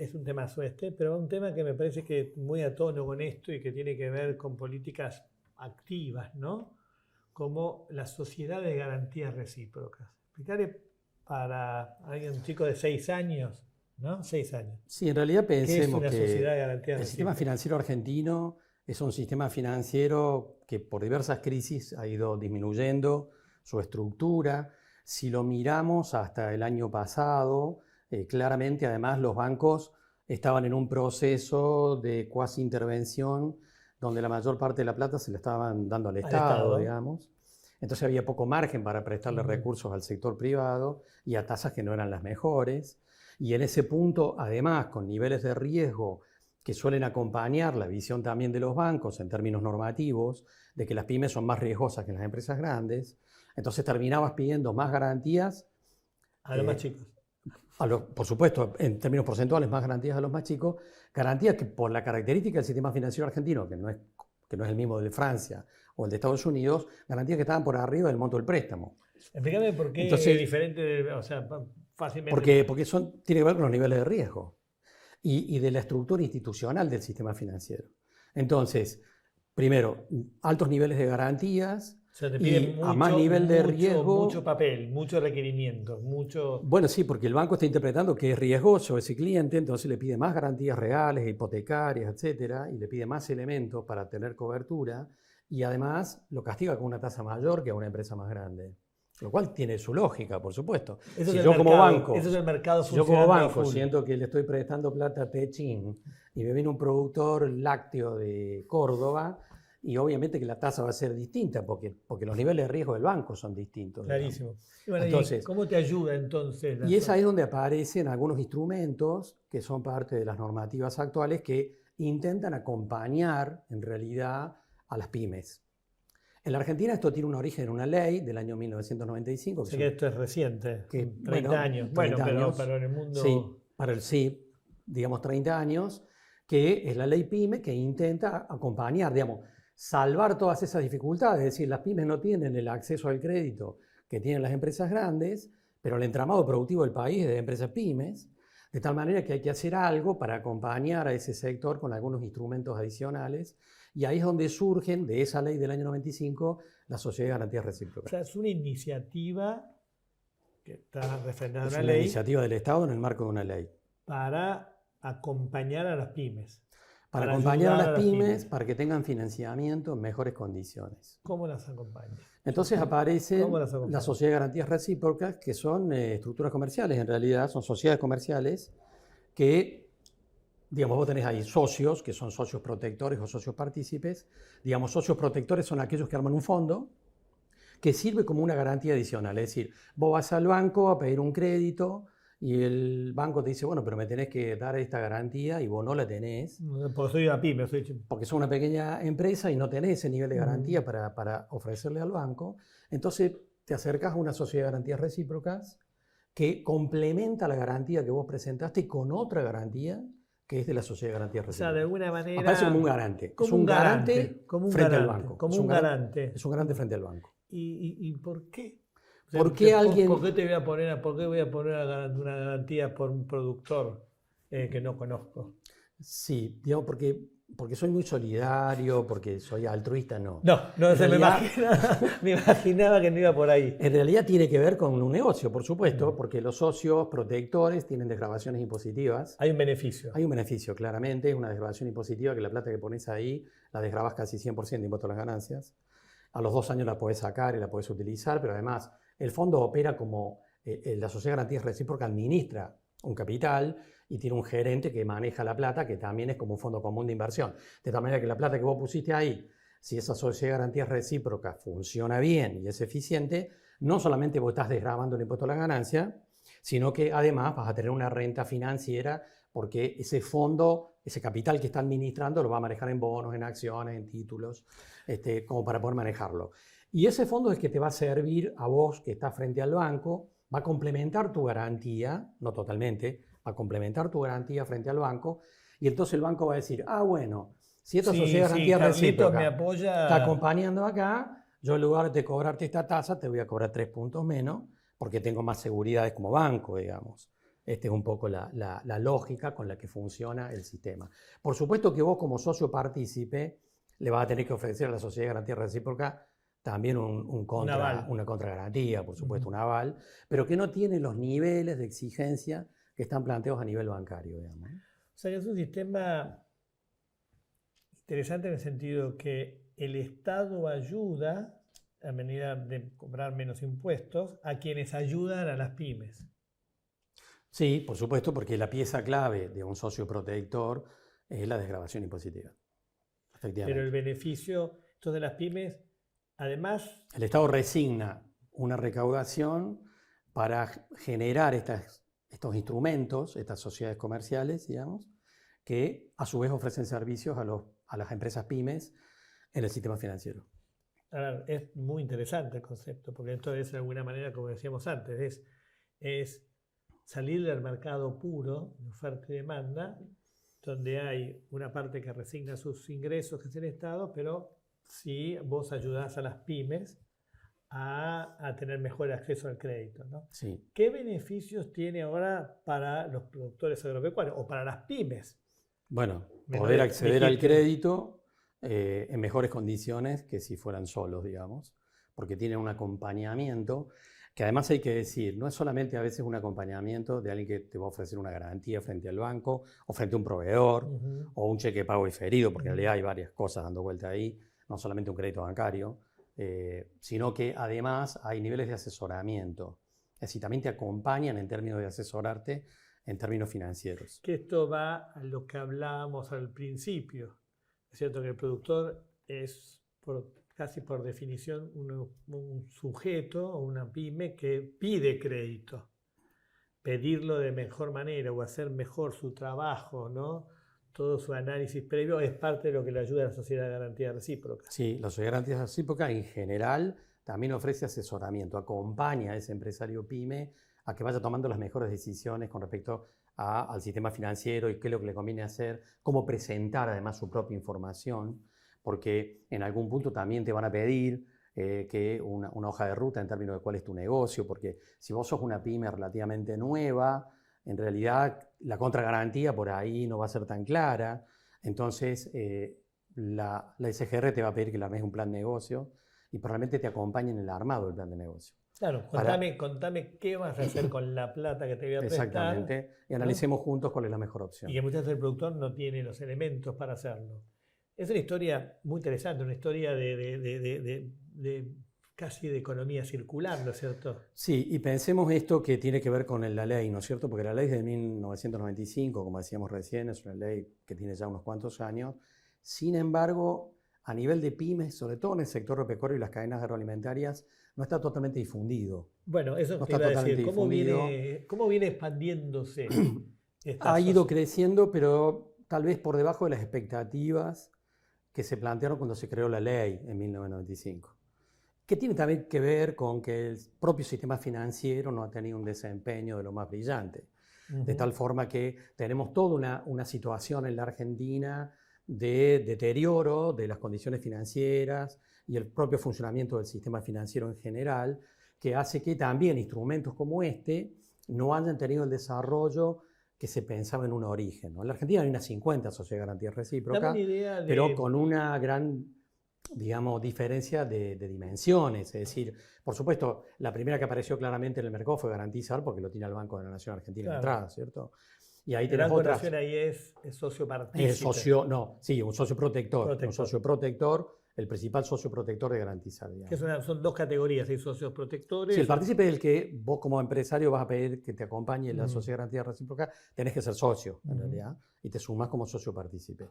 es un temazo este, pero un tema que me parece que muy a tono con esto y que tiene que ver con políticas activas, ¿no? Como la sociedad de garantías recíprocas. Explicarle para alguien, un chico de 6 años, ¿no? 6 años. Sí, en realidad ¿Qué es pensemos una sociedad que de garantías el sistema recíprocas? financiero argentino es un sistema financiero que por diversas crisis ha ido disminuyendo su estructura. Si lo miramos hasta el año pasado, claramente además los bancos estaban en un proceso de cuasi intervención donde la mayor parte de la plata se le estaban dando al Al Estado, Estado. digamos. Entonces había poco margen para prestarle Ujú. recursos al sector privado y a tasas que no eran las mejores. Y en ese punto, además, con niveles de riesgo que suelen acompañar la visión también de los bancos en términos normativos, de que las pymes son más riesgosas que las empresas grandes, entonces terminabas pidiendo más garantías, A los más eh, chicos. por supuesto, en términos porcentuales, más garantías a los más chicos, garantías que por la característica del sistema financiero argentino, que no es el mismo de Francia o el de Estados Unidos, garantías que estaban por arriba del monto del préstamo. Explícame por qué es Entonces, diferente, o sea, fácilmente. porque tiene que ver con los niveles de riesgo y de la estructura institucional del sistema financiero. Entonces, primero, altos niveles de garantías O sea, te piden y a más nivel de mucho riesgo. papel, muchos requerimientos, mucho. Bueno, sí, porque el banco está interpretando que es riesgoso ese cliente, entonces le pide más garantías reales, hipotecarias, etcétera, y le pide más elementos para tener cobertura, y además lo castiga con una tasa mayor que a una empresa más grande. Lo cual tiene su lógica, por supuesto. Eso es Si el yo como mercado, banco, eso es el mercado si yo como funcionando a banco full. siento que le estoy prestando plata a Techin y me viene un productor lácteo de Córdoba, y obviamente que la tasa va a ser distinta, porque los niveles de riesgo del banco son distintos. Clarísimo. Y bueno, ¿y Entonces, cómo te ayuda entonces y es ahí donde aparecen algunos instrumentos que son parte de las normativas actuales que intentan acompañar en realidad a las pymes. En la Argentina esto tiene un origen en una ley del año 1995, Sé que esto es reciente, que 30 bueno, años. Bueno, 30 años, pero en el mundo. sí, sí, digamos 30 años, que es la ley PYME que intenta acompañar, digamos, salvar todas esas dificultades, es decir, las pymes no tienen el acceso al crédito que tienen las empresas grandes, pero el entramado productivo del país es de empresas pymes, de tal manera que hay que hacer algo para acompañar a ese sector con algunos instrumentos adicionales, y ahí es donde surgen de esa ley del año 95 la Sociedad de Garantías O Recíprocas. sea, es una iniciativa que está refrendada en Es una una ley iniciativa del Estado en el marco de una ley. para acompañar a las pymes. Para Para acompañar a ayudar las a las pymes, pymes. para que tengan financiamiento en mejores condiciones. ¿Cómo las acompaña? Entonces ¿Cómo aparecen las acompaña? las sociedades de garantías recíprocas, que son estructuras comerciales, en realidad son sociedades comerciales que, digamos, vos tenés ahí socios, que son socios protectores o socios partícipes. Digamos, socios protectores son aquellos que arman un fondo que sirve como una garantía adicional. Es decir, vos vas al banco a pedir un crédito y el banco te dice, bueno, pero me tenés que dar esta garantía y vos no la tenés, Porque soy una pyme, porque sos una pequeña empresa y no tenés ese nivel de garantía para ofrecerle al banco. Entonces te acercas a una sociedad de garantías recíprocas que complementa la garantía que vos presentaste con otra garantía que es de la sociedad de garantías O sea, de recíprocas. alguna manera. Aparece como un garante. Como Es un un garante. garante Como un frente al garante. banco. Como Es un un garante. Es un garante frente al banco. ¿Y por qué? O sea, ¿Por qué alguien? ¿por qué te voy a poner, por qué voy a poner una garantía por un productor que no conozco? Sí, digamos, porque soy muy solidario, porque soy altruista, no. No, En se realidad, me imaginaba que no iba por ahí. en realidad tiene que ver con un negocio, por supuesto, porque los socios protectores tienen desgravaciones impositivas. Hay un beneficio. Hay un beneficio, claramente, es una desgravación impositiva que la plata que pones ahí la desgrabas casi 100% de impuesto a las ganancias. A los 2 años la podés sacar y la podés utilizar, pero además el fondo opera como la Sociedad de Garantías Recíprocas administra un capital y tiene un gerente que maneja la plata, que también es como un fondo común de inversión. De tal manera que la plata que vos pusiste ahí, si esa Sociedad de Garantías Recíprocas funciona bien y es eficiente, no solamente vos estás desgrabando el impuesto a la ganancia, sino que además vas a tener una renta financiera porque ese fondo, ese capital que está administrando lo va a manejar en bonos, en acciones, en títulos, como para poder manejarlo. Y ese fondo es que te va a servir a vos que estás frente al banco, va a complementar tu garantía, no totalmente, va a complementar tu garantía frente al banco, y entonces el banco va a decir, bueno, si esta sociedad de garantías recíproca me apoya. está acompañando acá, yo en lugar de cobrarte esta tasa te voy a cobrar 3 puntos menos, porque tengo más seguridades como banco, digamos. Esta es un poco la lógica con la que funciona el sistema. Por supuesto que vos como socio partícipe le vas a tener que ofrecer a la Sociedad de Garantía Recíproca también una contragarantía, por supuesto, un aval, pero que no tiene los niveles de exigencia que están planteados a nivel bancario, digamos. O sea, que es un sistema interesante en el sentido que el Estado ayuda, a medida de cobrar menos impuestos, a quienes ayudan a las pymes. Sí, por supuesto, porque la pieza clave de un socio protector es la desgravación impositiva. Efectivamente. Pero el beneficio, entonces las pymes, además... El Estado resigna una recaudación para generar estos instrumentos, estas sociedades comerciales, digamos, que a su vez ofrecen servicios a las empresas pymes en el sistema financiero. A ver, es muy interesante el concepto, porque esto es de alguna manera, como decíamos antes, es salir del mercado puro de oferta y demanda, donde hay una parte que resigna sus ingresos, que es el Estado, pero sí vos ayudás a las pymes a tener mejor acceso al crédito, ¿no? Sí. ¿Qué beneficios tiene ahora para los productores agropecuarios o para las pymes? Bueno, poder acceder al crédito en mejores condiciones que si fueran solos, digamos, porque tienen un acompañamiento que además hay que decir, no es solamente a veces un acompañamiento de alguien que te va a ofrecer una garantía frente al banco o frente a un proveedor o un cheque de pago diferido, porque en realidad hay varias cosas dando vuelta ahí, no solamente un crédito bancario, sino que además hay niveles de asesoramiento. Es decir, también te acompañan en términos de asesorarte en términos financieros. Que esto va a lo que hablábamos al principio. Es cierto que el productor es casi por definición un sujeto o una pyme que pide crédito. Pedirlo de mejor manera o hacer mejor su trabajo, ¿no? Todo su análisis previo es parte de lo que le ayuda a la Sociedad de Garantía Recíproca. Sí, la Sociedad de Garantía Recíproca en general también ofrece asesoramiento, acompaña a ese empresario pyme a que vaya tomando las mejores decisiones con respecto al sistema financiero y qué es lo que le conviene hacer, cómo presentar además su propia información, porque en algún punto también te van a pedir que una hoja de ruta en términos de cuál es tu negocio, porque si vos sos una pyme relativamente nueva, en realidad la contragarantía por ahí no va a ser tan clara, entonces la SGR te va a pedir que le armes un plan de negocio y probablemente te acompañen en el armado del plan de negocio. Claro, contame qué vas a hacer con la plata que te voy a prestar. Exactamente, y analicemos juntos cuál es la mejor opción. Y que muchas veces el productor no tiene los elementos para hacerlo. Es una historia muy interesante, una historia de casi de economía circular, ¿no es cierto? Sí, y pensemos esto que tiene que ver con la ley, ¿no es cierto? Porque la ley es de 1995, como decíamos recién, es una ley que tiene ya unos cuantos años. Sin embargo, a nivel de pymes, sobre todo en el sector agropecuario y las cadenas agroalimentarias, no está totalmente difundido. Bueno, eso no te iba a decir. ¿Cómo viene expandiéndose? Ha ido creciendo, pero tal vez por debajo de las expectativas que se plantearon cuando se creó la ley en 1995. Que tiene también que ver con que el propio sistema financiero no ha tenido un desempeño de lo más brillante. De tal forma que tenemos toda una situación en la Argentina de deterioro de las condiciones financieras y el propio funcionamiento del sistema financiero en general, que hace que también instrumentos como este no hayan tenido el desarrollo que se pensaba en un origen, ¿no? En la Argentina hay unas 50 sociedades de garantía recíproca, pero con una gran, digamos, diferencia de dimensiones. Es decir, por supuesto, la primera que apareció claramente en el mercado fue Garantizar, porque lo tiene el Banco de la Nación Argentina de entrada, ¿cierto? Y ahí tenemos otras. El Banco de la Nación ahí es socio partícipe. Un socio protector. Un socio protector, el principal socio protector de Garantizar. Que son dos categorías, hay socios protectores. Sí, el partícipe es el que vos como empresario vas a pedir que te acompañe en la Sociedad de Garantía Recíproca, tenés que ser socio, en realidad, y te sumás como socio partícipe.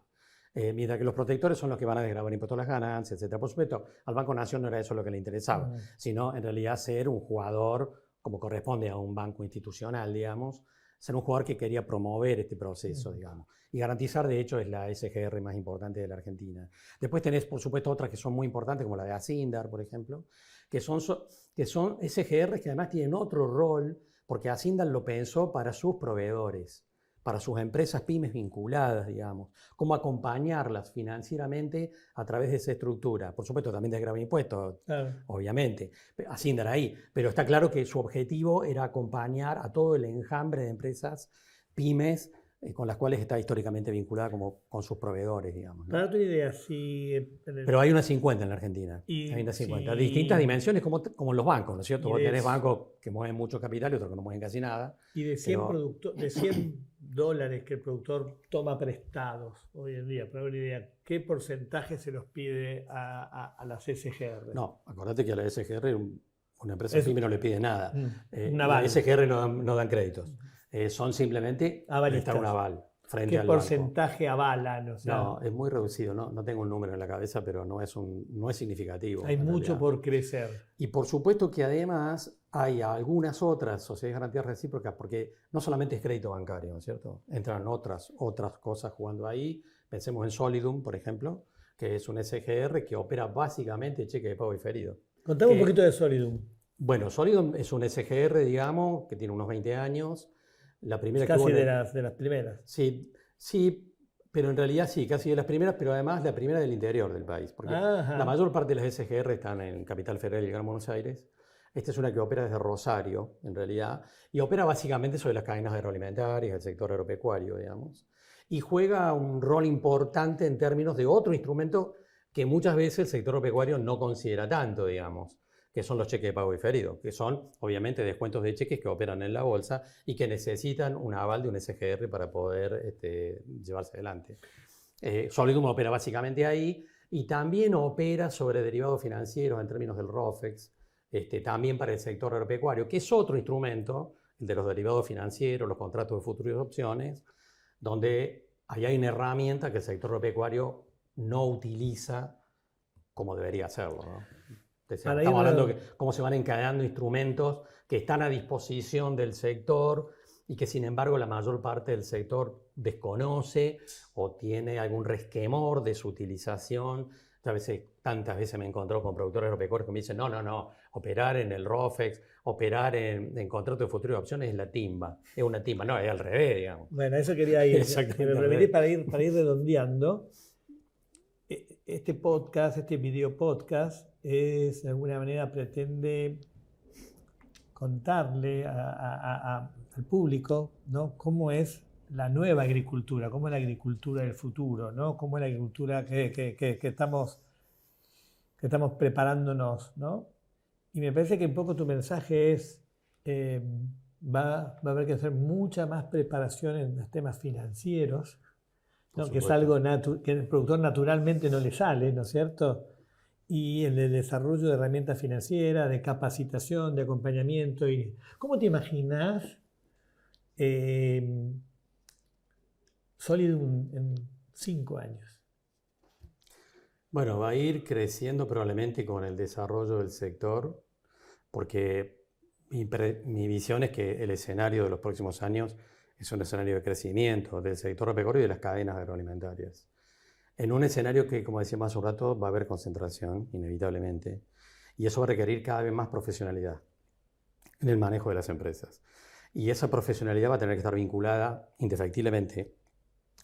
Mientras que los protectores son los que van a desgravar impuestos a las ganancias, etc. Por supuesto, al Banco Nación no era eso lo que le interesaba, sino en realidad ser un jugador, como corresponde a un banco institucional, digamos, ser un jugador que quería promover este proceso, digamos. Y Garantizar, de hecho, es la SGR más importante de la Argentina. Después tenés, por supuesto, otras que son muy importantes, como la de Asindar, por ejemplo, que son SGRs que además tienen otro rol, porque Asindar lo pensó para sus proveedores. para sus empresas pymes vinculadas, digamos, cómo acompañarlas financieramente a través de esa estructura. Por supuesto, también de grabar impuestos, Claro. obviamente, así andar ahí. Pero está claro que su objetivo era acompañar a todo el enjambre de empresas pymes con las cuales está históricamente vinculada como con sus proveedores, digamos, ¿no? Para darte una idea, si... Pero hay unas 50 en la Argentina. Y Hay unas 50. si- Distintas dimensiones como los bancos, ¿no es cierto? Y Vos de- tenés bancos que mueven mucho capital y otros que no mueven casi nada. Y de 100, Pero de 100 dólares que el productor toma prestados hoy en día, para dar una idea, ¿qué porcentaje se los pide a las SGR? no, acordate que a la SGR una empresa Es- pyme no le pide nada. un La aval. SGR no dan créditos. Son simplemente Avalistas. prestar un aval frente ¿Qué al banco. porcentaje avalan? O sea, No, es muy reducido. No tengo un número en la cabeza, pero no es significativo. hay en mucho realidad. por crecer. Y por supuesto que además hay algunas otras sociedades de garantías recíprocas, porque no solamente es crédito bancario, ¿no es cierto? Entran otras cosas jugando ahí. Pensemos en Solidum, por ejemplo, que es un SGR que opera básicamente cheque de pago diferido. Contame un Que- poquito de Solidum. Bueno, Solidum es un SGR, digamos, que tiene unos 20 años. La primera que Casi hubo en de el- las primeras. Sí, pero en realidad sí, casi de las primeras, pero además la primera del interior del país, porque Ajá. la mayor parte de las SGR están en Capital Federal y el Gran Buenos Aires. Esta es una que opera desde Rosario, en realidad, y opera básicamente sobre las cadenas agroalimentarias, el sector agropecuario, digamos, y juega un rol importante en términos de otro instrumento que muchas veces el sector agropecuario no considera tanto, digamos, que son los cheques de pago diferido, que son obviamente descuentos de cheques que operan en la bolsa y que necesitan un aval de un SGR para poder llevarse adelante. Solidum opera básicamente ahí y también opera sobre derivados financieros en términos del ROFEX, también para el sector agropecuario, que es otro instrumento, el de los derivados financieros, los contratos de futuros y opciones, donde ahí hay una herramienta que el sector agropecuario no utiliza como debería hacerlo, ¿no? Para Estamos ir- hablando de cómo se van encadenando instrumentos que están a disposición del sector y que sin embargo la mayor parte del sector desconoce o tiene algún resquemor de su utilización. Tantas veces me he encontrado con productores agropecuarios que me dicen, no, operar en el ROFEX, operar en contrato de futuro de opciones es la timba, es una timba, no, es al revés, digamos. Bueno, a eso quería ir. Exactamente Que me al permitís revés. para ir redondeando. Este podcast, este video podcast, de alguna manera pretende contarle al público, ¿no?, cómo es la nueva agricultura, cómo es la agricultura del futuro, ¿no?, cómo es la agricultura que estamos preparándonos, ¿no? Y me parece que un poco tu mensaje es, va a haber que hacer mucha más preparación en los temas financieros, ¿no?, que es supuesto. algo que el productor naturalmente no le sale, ¿no es cierto? Y en el desarrollo de herramientas financieras, de capacitación, de acompañamiento. ¿Cómo te imaginas Solidum en 5 años? Bueno, va a ir creciendo probablemente con el desarrollo del sector, porque mi visión es que el escenario de los próximos años es un escenario de crecimiento del sector agropecuario y de las cadenas agroalimentarias. En un escenario que, como decíamos hace un rato, va a haber concentración, inevitablemente, y eso va a requerir cada vez más profesionalidad en el manejo de las empresas. Y esa profesionalidad va a tener que estar vinculada indefectiblemente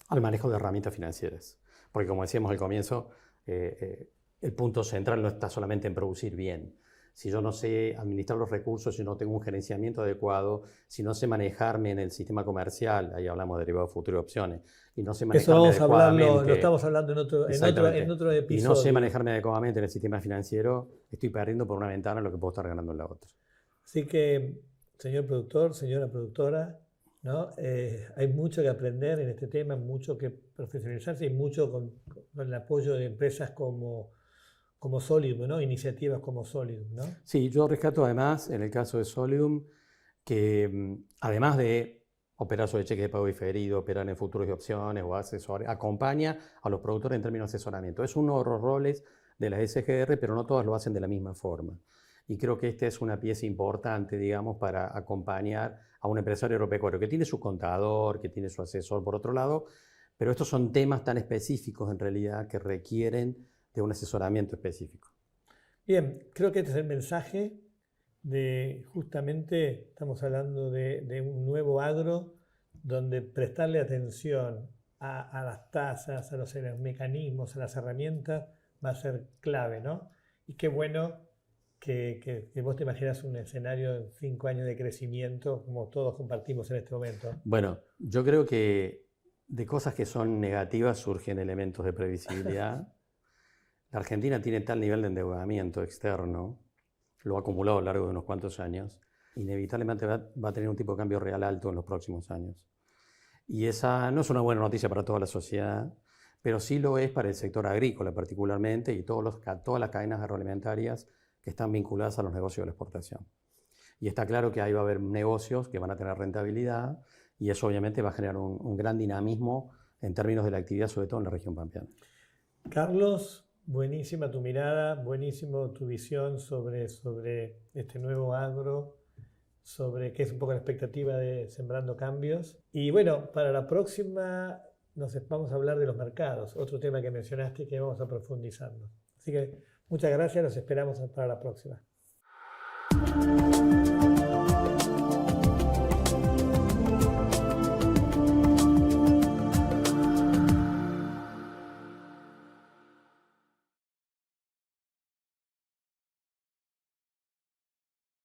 al manejo de herramientas financieras. Porque, como decíamos al comienzo, el punto central no está solamente en producir bien. Si yo no sé administrar los recursos, si no tengo un gerenciamiento adecuado, si no sé manejarme en el sistema comercial, ahí hablamos de derivados futuros y opciones, y no sé Eso manejarme vamos a hablarlo, adecuadamente, lo estamos hablando exactamente, en otro y episodio. no sé manejarme adecuadamente en el sistema financiero, estoy perdiendo por una ventana lo que puedo estar ganando en la otra. Así que, señor productor, señora productora, ¿no? Hay mucho que aprender en este tema, mucho que profesionalizarse y mucho con el apoyo de empresas como Solidum, ¿no? Iniciativas como Solidum, ¿no? Sí, yo rescato además, en el caso de Solidum, que además de operar sobre cheques de pago diferido, operar en futuros y opciones o asesorar, acompaña a los productores en términos de asesoramiento. Es uno de los roles de las SGR, pero no todas lo hacen de la misma forma. Y creo que esta es una pieza importante, digamos, para acompañar a un empresario agropecuario que tiene su contador, que tiene su asesor por otro lado, pero estos son temas tan específicos en realidad que requieren de un asesoramiento específico. Bien, creo que este es el mensaje de, justamente, estamos hablando de un nuevo agro, donde prestarle atención a las tasas, a los mecanismos, a las herramientas, va a ser clave, ¿no? Y qué bueno que vos te imaginas un escenario de 5 años de crecimiento como todos compartimos en este momento. Bueno, yo creo que de cosas que son negativas surgen elementos de previsibilidad. La Argentina tiene tal nivel de endeudamiento externo, lo ha acumulado a lo largo de unos cuantos años, inevitablemente va a tener un tipo de cambio real alto en los próximos años. Y esa no es una buena noticia para toda la sociedad, pero sí lo es para el sector agrícola particularmente y todas las cadenas agroalimentarias que están vinculadas a los negocios de la exportación. Y está claro que ahí va a haber negocios que van a tener rentabilidad y eso obviamente va a generar un gran dinamismo en términos de la actividad, sobre todo en la región pampeana. Carlos, buenísima tu mirada, buenísimo tu visión sobre este nuevo agro, sobre qué es un poco la expectativa de Sembrando Cambios. Y bueno, para la próxima vamos a hablar de los mercados, otro tema que mencionaste y que vamos a profundizarnos. Así que muchas gracias, los esperamos para la próxima.